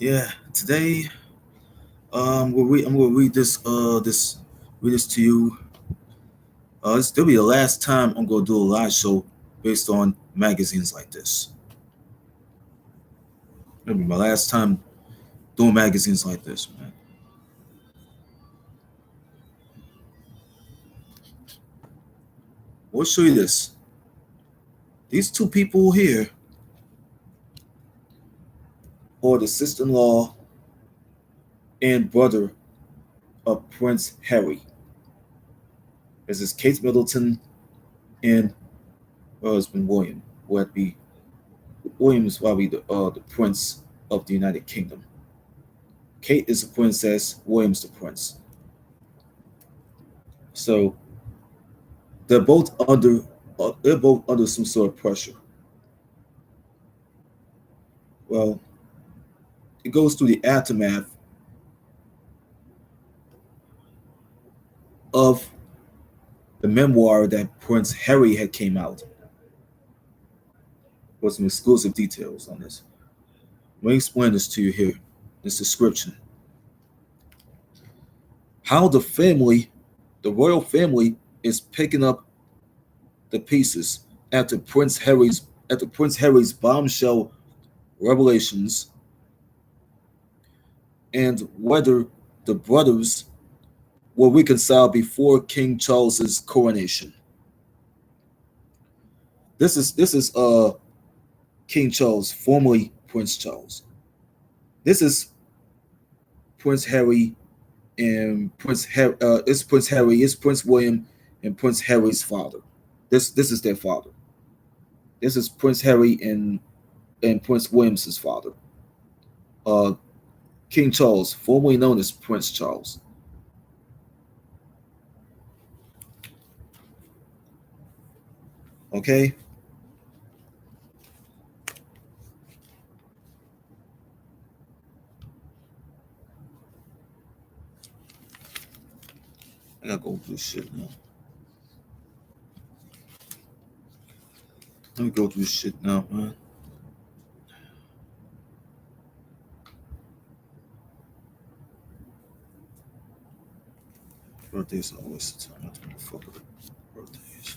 Yeah, today I'm gonna read this to you. This will be the last time I'm gonna do a live show based on magazines like this. It'll be my last time doing magazines like this, man. We'll show you this. These two people here are the sister-in-law and brother of Prince Harry. This is Kate Middleton and her husband William. Will that be Williams? Will be the Prince of the United Kingdom. Kate is the princess. William's the prince. So they're both under some sort of pressure. Well, it goes through the aftermath of the memoir that Prince Harry had came out with some exclusive details on this. Let me explain this to you here. This description. How the royal family, is picking up the pieces after Prince Harry's bombshell revelations, and whether the brothers were reconciled before King Charles's coronation. This is King Charles, formerly Prince Charles. This is Prince Harry and it's Prince Harry, it's Prince William and Prince Harry's father. This is their father. This is Prince Harry and Prince William's father. Uh, King Charles, formerly known as Prince Charles. Okay, I gotta go through this shit now. Let me go through this shit now, man. Birthdays are always the time. I don't fuck with birthdays.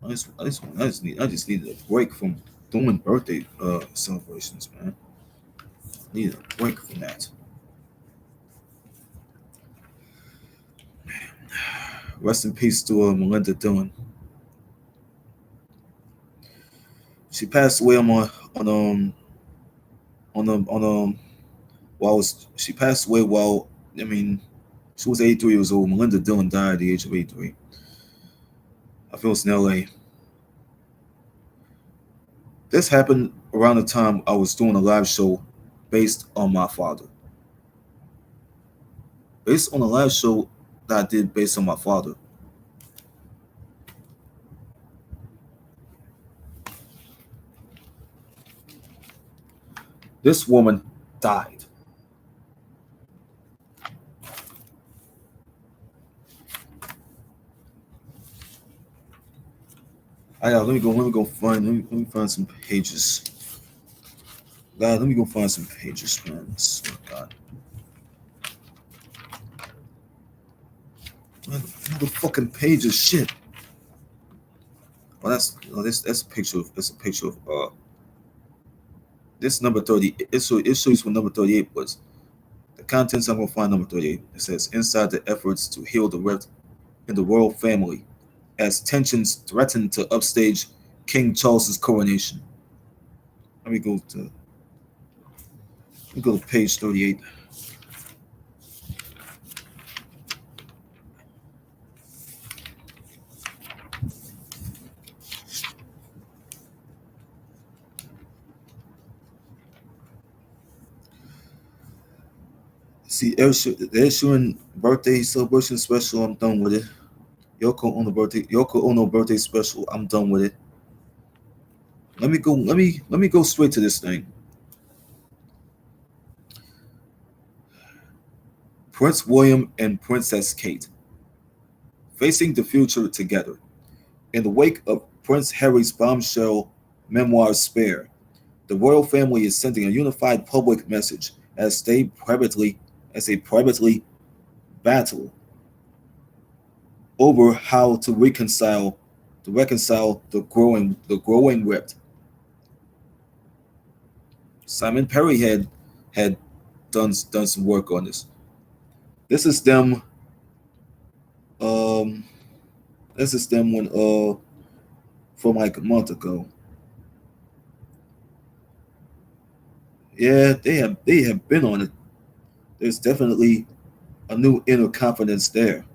I just needed a break from doing birthday celebrations, man. I needed a break from that. Rest in peace to Melinda Dillon. She passed away on she passed away while, I mean, she was 83 years old. Melinda Dillon died at the age of 83. I feel it's in LA. This happened around the time I was doing a live show based on my father. Based on a live show that I did based on my father. This woman died. Let me find some pages. God, let me go find some pages, man. Oh, God. The fucking pages, shit. Well, that's a picture of this number 30. It shows what number 38 was. The contents, I'm gonna find number 38. It says inside the efforts to heal the rift in the royal family as tensions threaten to upstage King Charles's coronation. Let me go to page 38. See, they're showing birthday celebration special. I'm done with it. Yoko Ono birthday special. I'm done with it. Let me go straight to this thing. Prince William and Princess Kate facing the future together. In the wake of Prince Harry's bombshell memoir Spare, The royal family is sending a unified public message as they privately battle over how to reconcile the growing rift. Simon Perry had done some work on this. This is them. Um, this is them when from like a month ago. Yeah, they have been on it. There's definitely a new inner confidence there.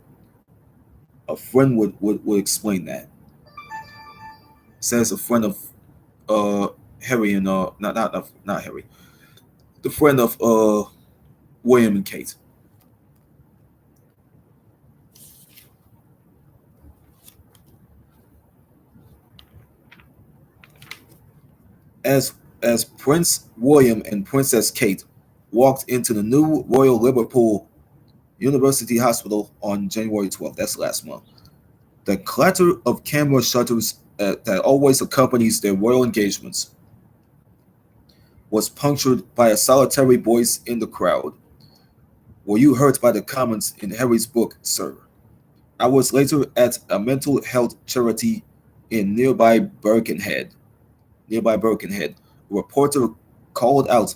A friend would explain that. Says a friend of uh Harry and not Harry, the friend of William and Kate. As as Prince William and Princess Kate walked into the new Royal Liverpool University Hospital on January 12th, that's last month, the clatter of camera shutters that always accompanies their royal engagements was punctured by a solitary voice in the crowd. Were you hurt by the comments in Harry's book, sir? I was later at a mental health charity in nearby Birkenhead. A reporter called out,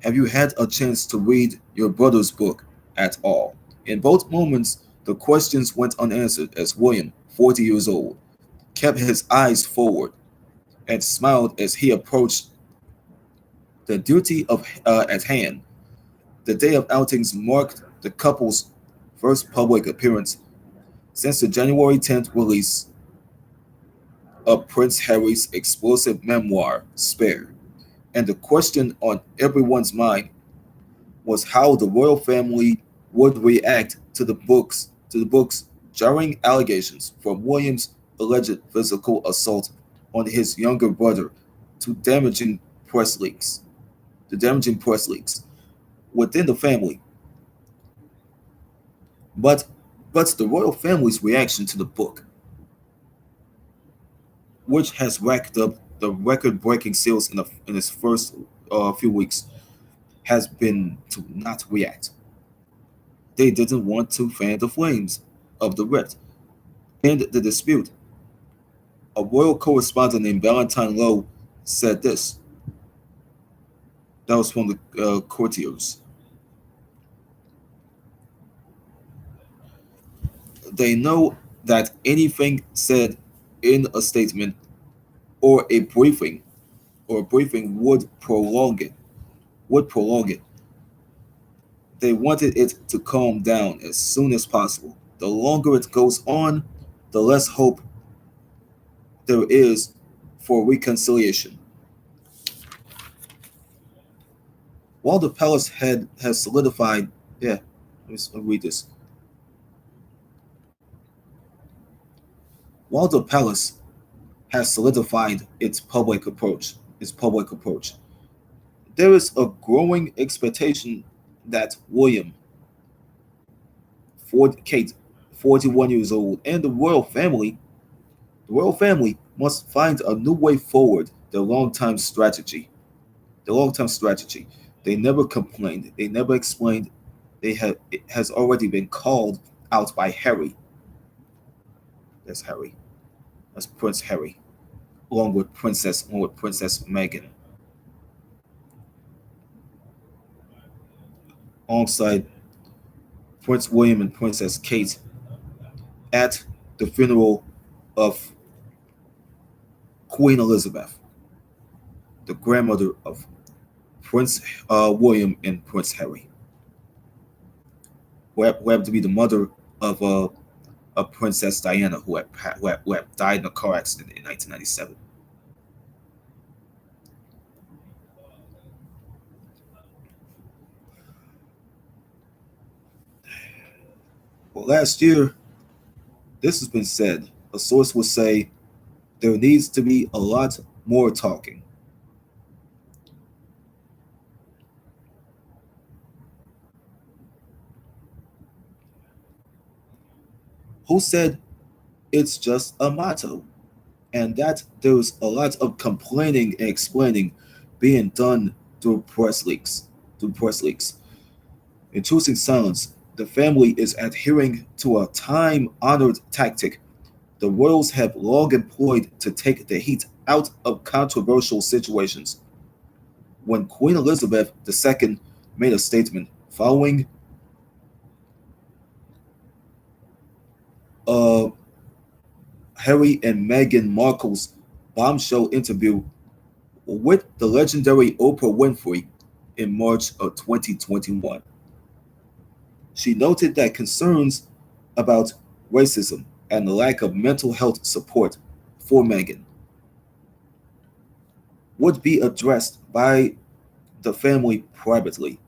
have you had a chance to read your brother's book at all? In both moments, the questions went unanswered as William, 40 years old, kept his eyes forward and smiled as he approached the duty at hand. The day of outings marked the couple's first public appearance since the January 10th release of Prince Harry's explosive memoir, Spare. And the question on everyone's mind was how the royal family would react to the book's jarring allegations from William's alleged physical assault on his younger brother to press leaks, damaging press leaks within the family. But but the royal family's reaction to the book, which has racked up the record-breaking sales in its first few weeks, has been to not react. They didn't want to fan the flames of the rift and the dispute. A royal correspondent named Valentine Lowe said this. That was from the courtiers. They know that anything said in a statement or a briefing would prolong it. They wanted it to calm down as soon as possible. The longer it goes on, the less hope there is for reconciliation. While the palace has solidified, yeah, let me read this. While the palace has solidified its public approach, there is a growing expectation that William, Kate, 41 years old, and the royal family must find a new way forward. The long-term strategy. They never complained. They never explained. It has already been called out by Harry. That's Harry. That's Prince Harry, along with Princess Meghan, alongside Prince William and Princess Kate at the funeral of Queen Elizabeth, the grandmother of Prince William and Prince Harry, who happened to be the mother of Princess Diana, who had died in a car accident in 1997. Well, last year, this has been said. A source will say there needs to be a lot more talking. Who said it's just a motto? And that there's a lot of complaining and explaining being done through press leaks. Through press leaks. In choosing silence, the family is adhering to a time-honored tactic the royals have long employed to take the heat out of controversial situations. When Queen Elizabeth II made a statement following uh, Harry and Meghan Markle's bombshell interview with the legendary Oprah Winfrey in March of 2021. She noted that concerns about racism and the lack of mental health support for Meghan would be addressed by the family privately.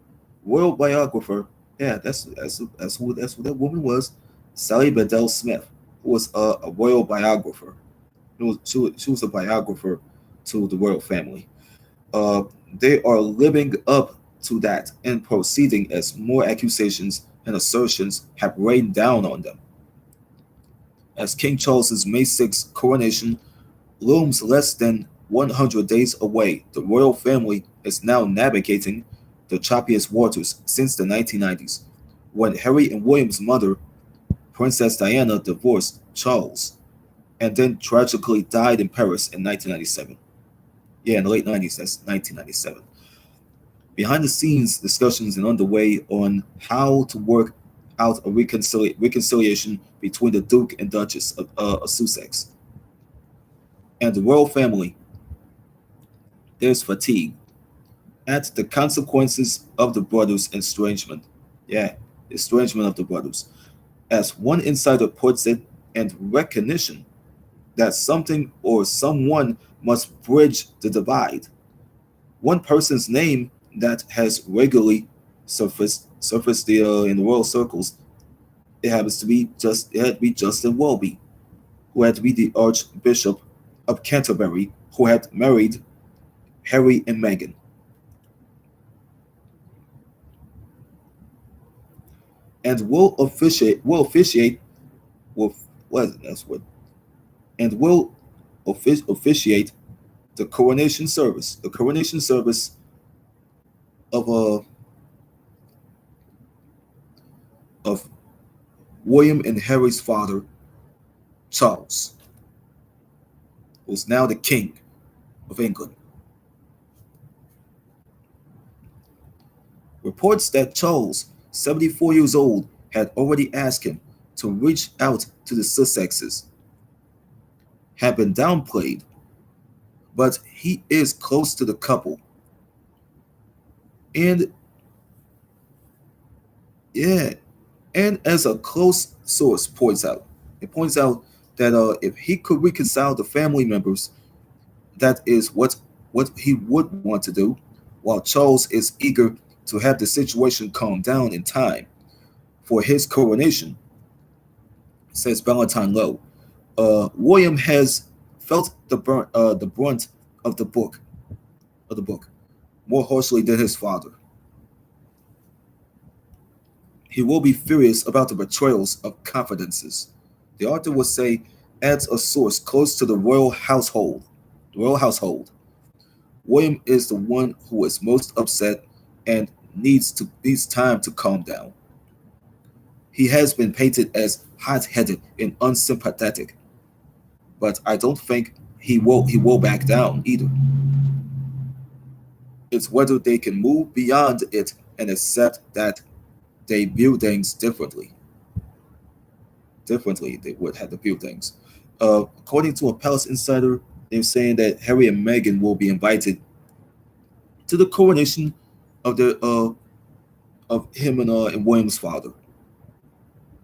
Royal biographer, yeah, that's who that woman was, Sally Bedell Smith, who was a royal biographer. She was a biographer to the royal family. Uh, they are living up to that and proceeding as more accusations and assertions have rained down on them. As King Charles's May 6th coronation looms less than 100 days away, the royal family is now navigating the choppiest waters since the 1990s, when Harry and William's mother, Princess Diana, divorced Charles and then tragically died in Paris in 1997. Yeah, in the late 90s, that's 1997. Behind the scenes, discussions are underway on how to work out a reconciliation between the Duke and Duchess of Sussex and the royal family. There's fatigue at the consequences of the brothers' estrangement. Yeah, estrangement of the brothers. As one insider puts it, and recognition that something or someone must bridge the divide. One person's name that has regularly surfaced in the royal circles, it had to be Justin Welby, who had to be the Archbishop of Canterbury, who had married Harry and Meghan, and will what that's what and will officiate the coronation service of of William and Harry's father, Charles, who's now the King of England. Reports that Charles, 74 years old, had already asked him to reach out to the Sussexes have been downplayed, but he is close to the couple. And yeah, and as a close source points out, it points out that if he could reconcile the family members, that is what he would want to do, while Charles is eager to have the situation calm down in time for his coronation, says Valentine Lowe. William has felt the brunt of the book more harshly than his father. He will be furious about the betrayals of confidences. The author will say, adds a source close to the royal household. The royal household. William is the one who is most upset and needs time to calm down. He has been painted as hot-headed and unsympathetic, but I don't think he will back down either. It's whether they can move beyond it and accept that they view things differently. Differently, they would have to view things. According to a palace insider, they're saying that Harry and Meghan will be invited to the coronation of the of him and William's father,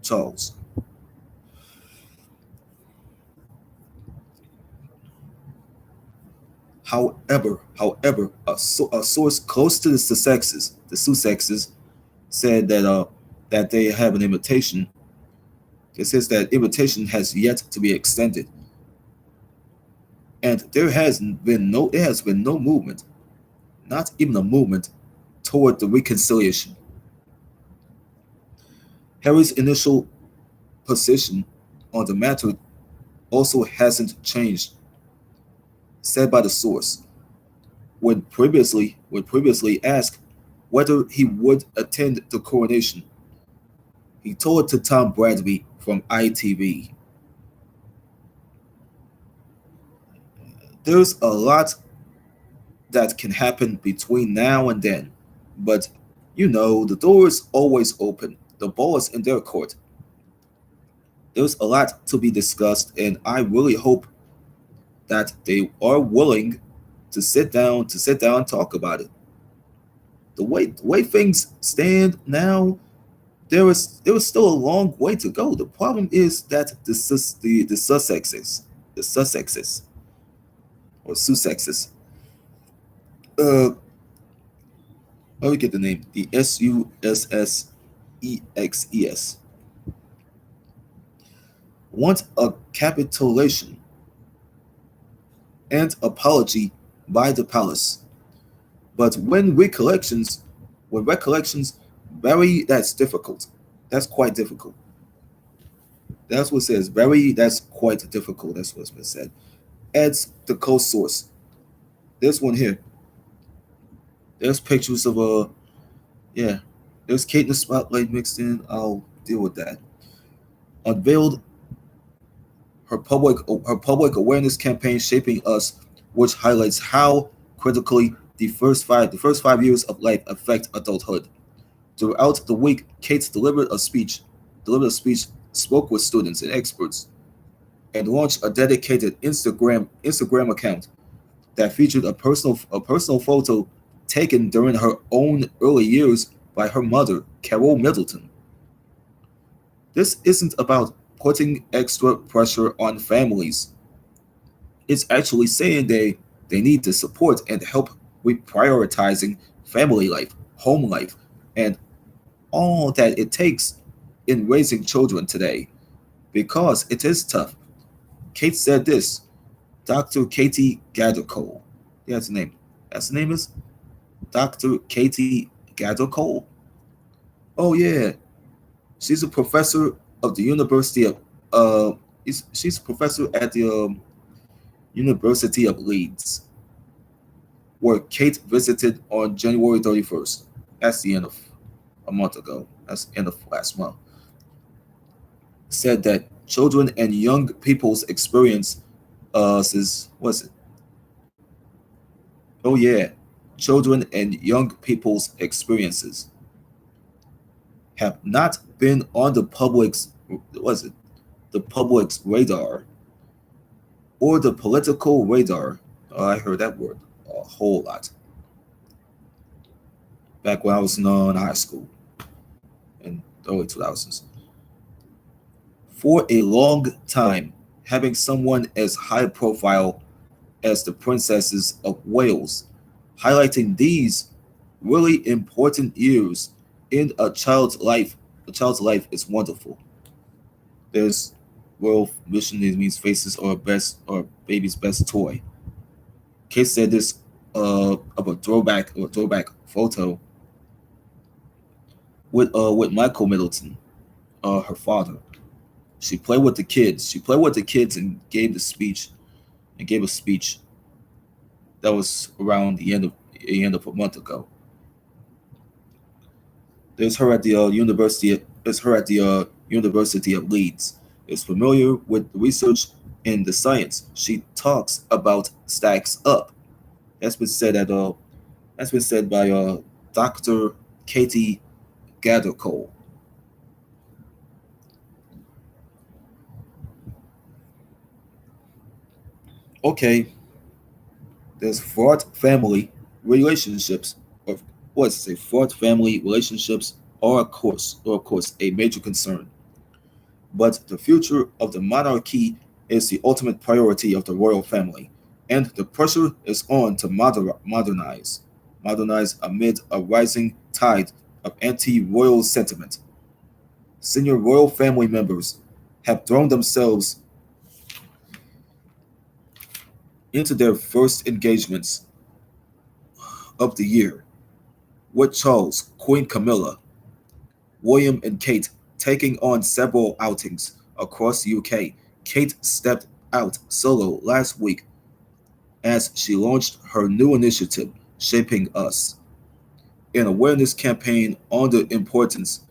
Charles. However, a source close to the Sussexes, said that they have an invitation. It says that invitation has yet to be extended, and there has been no movement, not even a movement, toward the reconciliation. Harry's initial position on the matter also hasn't changed, said by the source. When previously asked whether he would attend the coronation, he told to Tom Bradby from ITV, "There's a lot that can happen between now and then, but the door is always open. The ball is in their court. There's a lot to be discussed, and I really hope that they are willing to sit down and talk about it. The way things stand now, there is still a long way to go. The problem is that the Sussexes or Sussexes, uh, let me get the name, the Sussexes want a capitulation and apology by the palace. But when recollections vary, that's difficult. That's quite difficult. That's what it says. Very, that's quite difficult. That's what's been said. Adds the co-source. This one here. There's pictures of yeah. There's Kate in the spotlight mixed in. I'll deal with that. Unveiled her public awareness campaign, Shaping Us, which highlights how critically the first five years of life affect adulthood. Throughout the week, Kate delivered a speech, spoke with students and experts, and launched a dedicated Instagram account that featured a personal photo taken during her own early years by her mother, Carol Middleton. This isn't about putting extra pressure on families. It's actually saying they need to support and help with prioritizing family life, home life, and all that it takes in raising children today, because it is tough. Kate said this. Dr. Katie Gathercole. Yeah, that's the name. That's the name is Dr. Katie Gathercole. Oh yeah, she's a professor of the University of she's a professor at the University of Leeds, where Kate visited on January 31st. That's the end of a month ago. That's the end of last month. Said that children and young people's experience says what's it? Oh yeah, children and young people's experiences have not been on the public's radar or the political radar. Oh, I heard that word a whole lot back when I was in high school in the early 2000s. For a long time, having someone as high profile as the Princesses of Wales, highlighting these really important years in a child's life is wonderful. There's World Vision means faces or baby's best toy. Kate said this of a throwback photo with Michael Middleton, her father. She played with the kids. She played with the kids and gave a speech that was around the end of a month ago. There's her at the university. There's her at the University of Leeds. Is familiar with the research and the science. She talks about stacks up. That's been said at that's been said by Dr. Katie Gathercole. Okay, there's fraught family relationships, or what's it say? Fraught family relationships are of course a major concern. But the future of the monarchy is the ultimate priority of the royal family, and the pressure is on to modernize amid a rising tide of anti-royal sentiment. Senior royal family members have thrown themselves into their first engagements of the year, with Charles, Queen Camilla, William, and Kate taking on several outings across the UK. Kate stepped out solo last week as she launched her new initiative, Shaping Us, an awareness campaign on the importance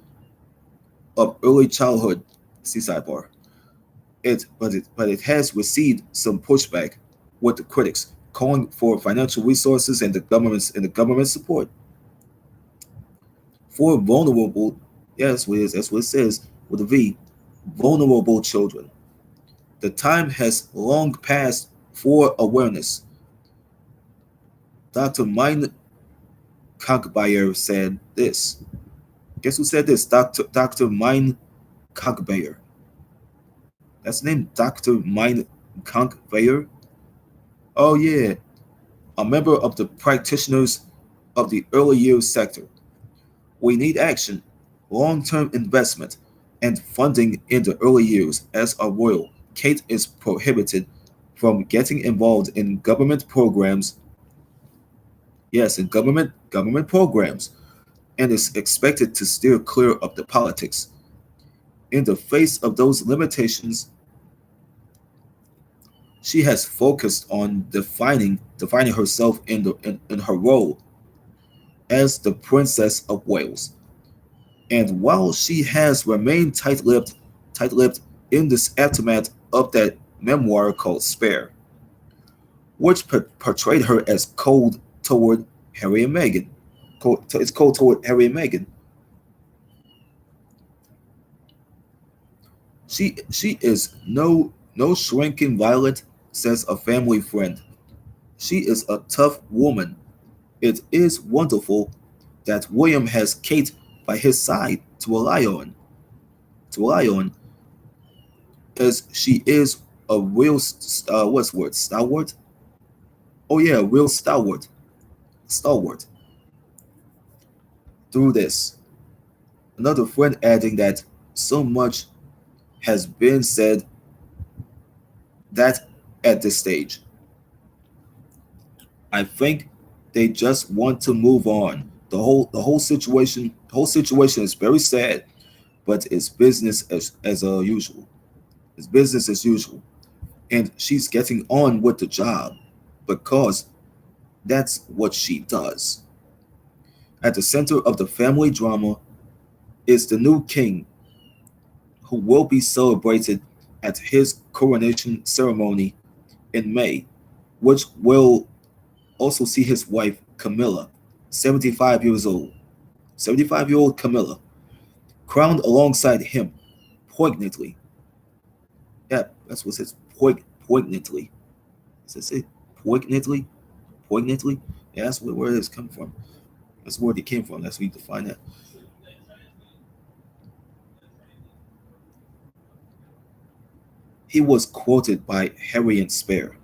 of early childhood. See sidebar. But it has received some pushback with the critics, calling for financial resources and the government support for vulnerable. Yes, that's what it says with a V. Vulnerable children. The time has long passed for awareness. Dr. Mine Kankbayer said this. Guess who said this? Dr. Mine Kankbayer. That's the name, Dr. Mine Kankbayer. Oh yeah, a member of the practitioners of the early years sector. We need action, long-term investment, and funding in the early years as a royal. Kate is prohibited from getting involved in government programs. Yes, in government programs, and is expected to steer clear of the politics. In the face of those limitations, she has focused on defining herself in her role as the Princess of Wales. And while she has remained tight-lipped in this aftermath of that memoir called Spare, which portrayed her as cold toward Harry and Meghan. It's cold toward Harry and Meghan. She is no shrinking violet, says a family friend. She is a tough woman. It is wonderful that William has Kate by his side to rely on, as she is a real what's the word, stalwart. Oh yeah, real stalwart through this. Another friend adding that so much has been said that at this stage, I think they just want to move on. The whole situation is very sad, but it's business as usual. It's business as usual, and she's getting on with the job because that's what she does. At the center of the family drama is the new king, who will be celebrated at his coronation ceremony in May, which will also see his wife Camilla, 75 years old, 75-year-old Camilla, crowned alongside him poignantly. Yeah, that's what it says. Poignantly. Does it say poignantly? Poignantly? Yeah, that's where it is coming from. That's where it came from. That's where you define that. He was quoted by Harry and Spare,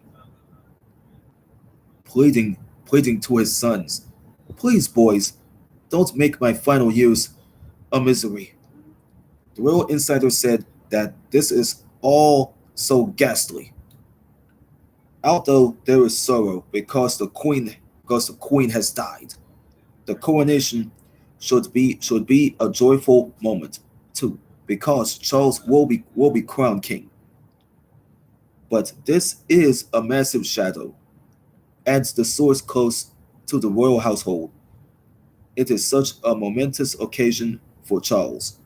pleading, pleading to his sons, "Please, boys, don't make my final years a misery." The Royal Insider said that this is all so ghastly. Although there is sorrow because the Queen has died, the coronation should be a joyful moment too, because Charles will be crowned king. But this is a massive shadow, adds the source close to the royal household. It is such a momentous occasion for Charles,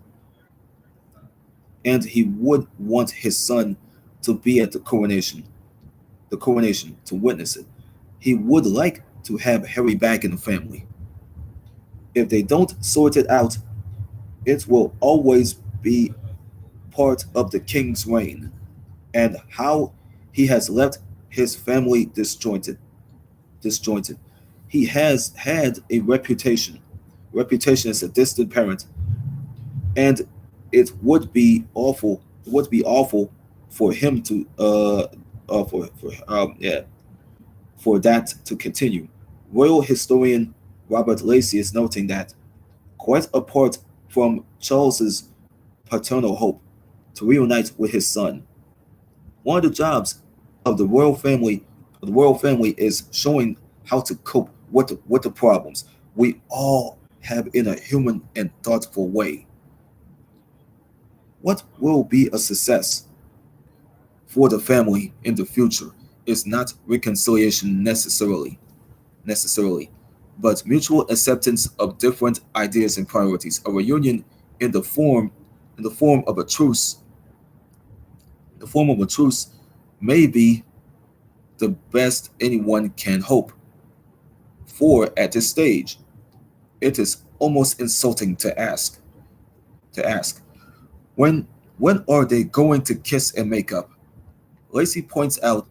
and he would want his son to be at the coronation to witness it. He would like to have Harry back in the family. If they don't sort it out, it will always be part of the king's reign and how he has left his family disjointed. He has had a reputation as a distant parent, and it would be awful. It would be awful for him to for that to continue. Royal historian Robert Lacey is noting that, quite apart from Charles's paternal hope to reunite with his son, one of the jobs of the royal family is showing how to cope with the problems we all have in a human and thoughtful way. What will be a success for the family in the future is not reconciliation necessarily, but mutual acceptance of different ideas and priorities. A reunion in the form in the form of a truce, the form of a truce may be the best anyone can hope for at this stage. It is almost insulting to ask when when are they going to kiss and make up? Lacey points out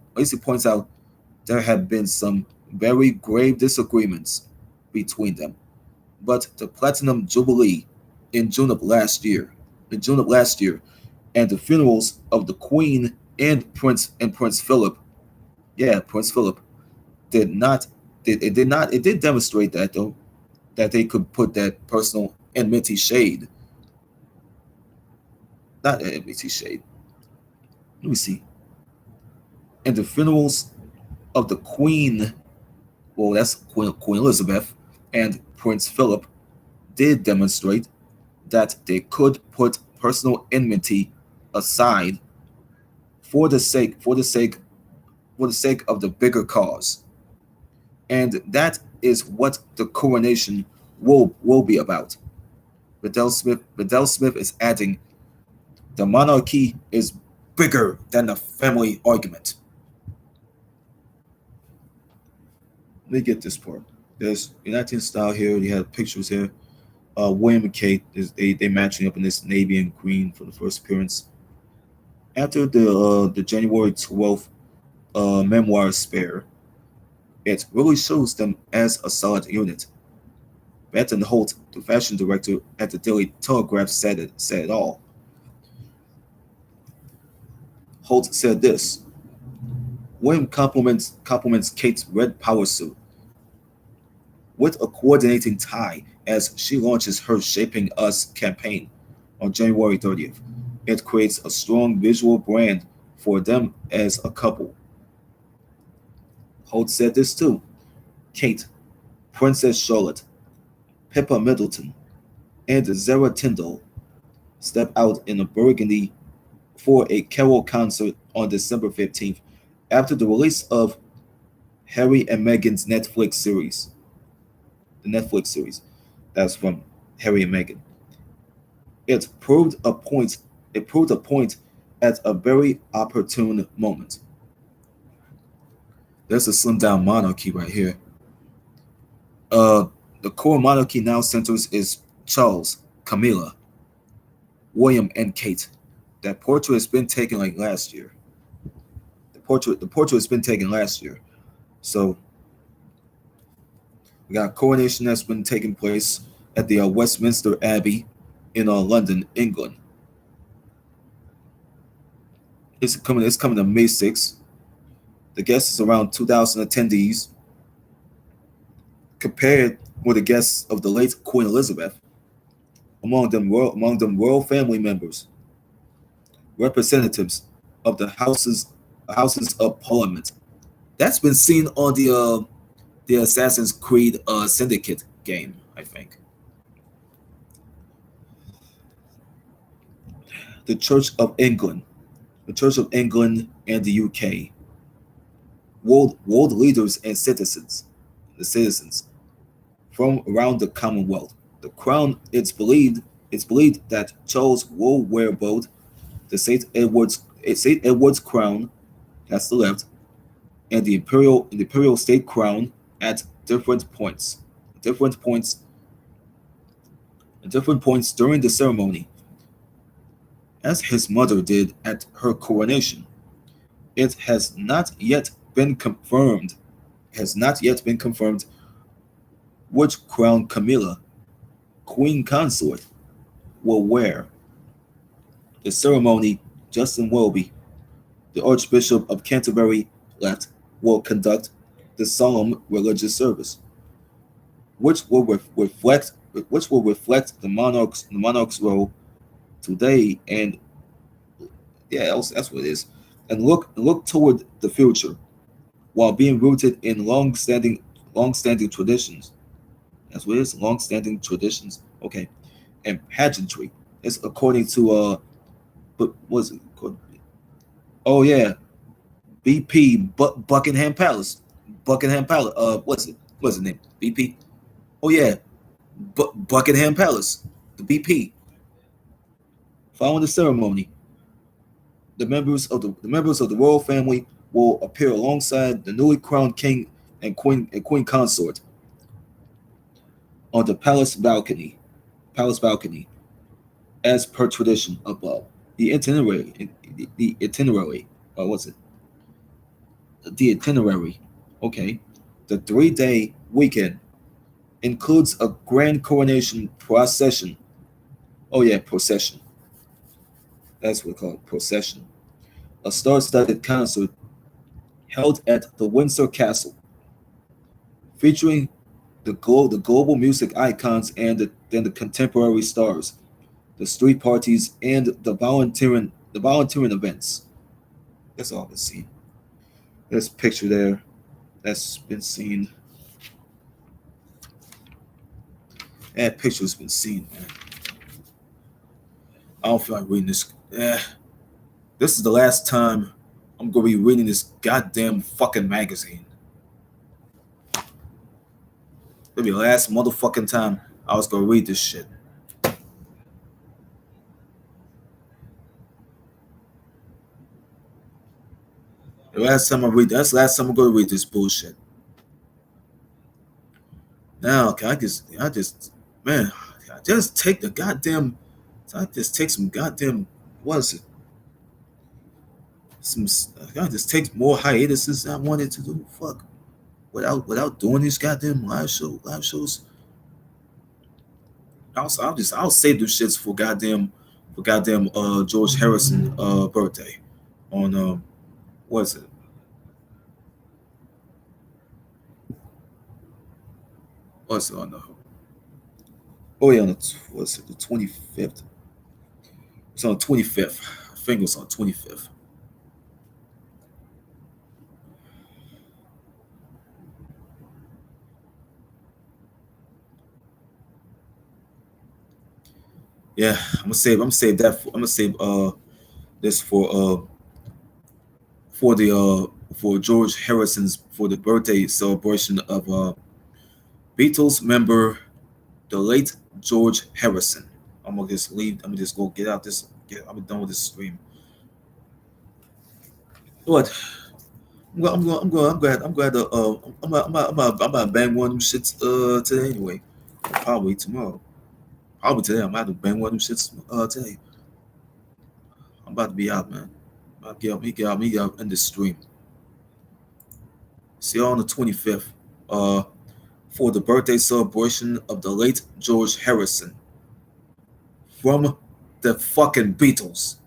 there have been some very grave disagreements between them, but the Platinum Jubilee in June of last year, in June of last year, and the funerals of the Queen and Prince Philip, yeah, Prince Philip, did not it did demonstrate that though, that they could put that personal enmity shade, not enmity shade. Let me see. And the funerals of the Queen, well, that's Queen Elizabeth and Prince Philip, did demonstrate that they could put personal enmity aside for the sake of the bigger cause, and that is what the coronation will be about. Bedell Smith is adding, the monarchy is bigger than the family argument. Let me get this part. There's United style here. You have pictures here. William and Kate they matching up in this navy and green for the first appearance. After the January 12th memoir spare, it really shows them as a solid unit. Benton Holt, the fashion director at the Daily Telegraph, said it all. Holt said this: William compliments Kate's red power suit with a coordinating tie as she launches her Shaping Us campaign on January 30th. It creates a strong visual brand for them as a couple. Holt said this too. Kate, Princess Charlotte, Pippa Middleton, and Zara Tyndall step out in a burgundy for a carol concert on December 15th after the release of Harry and Meghan's Netflix series. The Netflix series that's from Harry and Meghan. It proved a point. It proved a point at a very opportune moment. There's a slim down monarchy right here. Uh, the core monarchy now centers is Charles, Camilla, William, and Kate. That portrait has been taken like last year. The portrait has been taken last year. So we got a coronation that's been taking place at the Westminster Abbey in London, England. It's coming on May 6th. The guests is around 2,000 attendees, compared with the guests of the late Queen Elizabeth. Among them royal family members, representatives of the houses of Parliament. That's been seen on the Assassin's Creed Syndicate game, I think. The Church of England, the Church of England and the UK, world leaders and the citizens from around the Commonwealth. The crown, it's believed that Charles will wear both the St. Edward's crown, that's the left, and the imperial state crown at different points, different points during the ceremony, as his mother did at her coronation. It has not yet been confirmed. Has not yet been confirmed which crown Camilla, Queen Consort, will wear. The ceremony, Justin Welby, the Archbishop of Canterbury, left, will conduct the solemn religious service, which will reflect the monarch's role today, and yeah, that's what it is, and look toward the future while being rooted in long-standing traditions. That's what it is, long-standing traditions. Okay, and pageantry. It's according to but was it called? Oh yeah, BP Buckingham Palace. Buckingham Palace. What's the name? BP. Oh yeah, Buckingham Palace. The BP. Following the ceremony, the members of the royal family will appear alongside the newly crowned king and queen consort on the palace balcony, as per tradition above. The itinerary, the itinerary, what's it? The itinerary, okay. The 3-day weekend includes a grand coronation procession. Oh yeah, procession. That's what we call it, procession. A star-studded concert held at the Windsor Castle, featuring the global music icons and the contemporary stars, the street parties, and the volunteering events. That's all been seen. There's a picture there that's been seen. That picture's been seen, man. I don't feel like reading this. This is the last time I'm gonna be reading this goddamn fucking magazine. It'll be the last motherfucking time I was gonna read this shit. That's the last time I'm gonna read this bullshit. Now, man, can I just take the goddamn, can I just take some goddamn, what is it? Can I just take more hiatuses I wanted to do? Fuck. Without doing these goddamn live shows. I'll save those shits for goddamn George Harrison birthday on what is it? What's it on the oh yeah, on the what's it, the 25th? It's on the 25th. I think it was on the 25th. Yeah, I'm gonna save that I'm gonna save this for the for George Harrison's for the birthday celebration of Beatles member the late George Harrison. I'm gonna just leave. I'm gonna just go get out this. I'm done with this stream. What? I'm glad. I'm gonna bang one of them shits today anyway. Probably tomorrow. Probably today. I'm about to bang one of them shits today. I'm about to be out, man. I'll get out in this stream. See you on the 25th. For the birthday celebration of the late George Harrison from the fucking Beatles.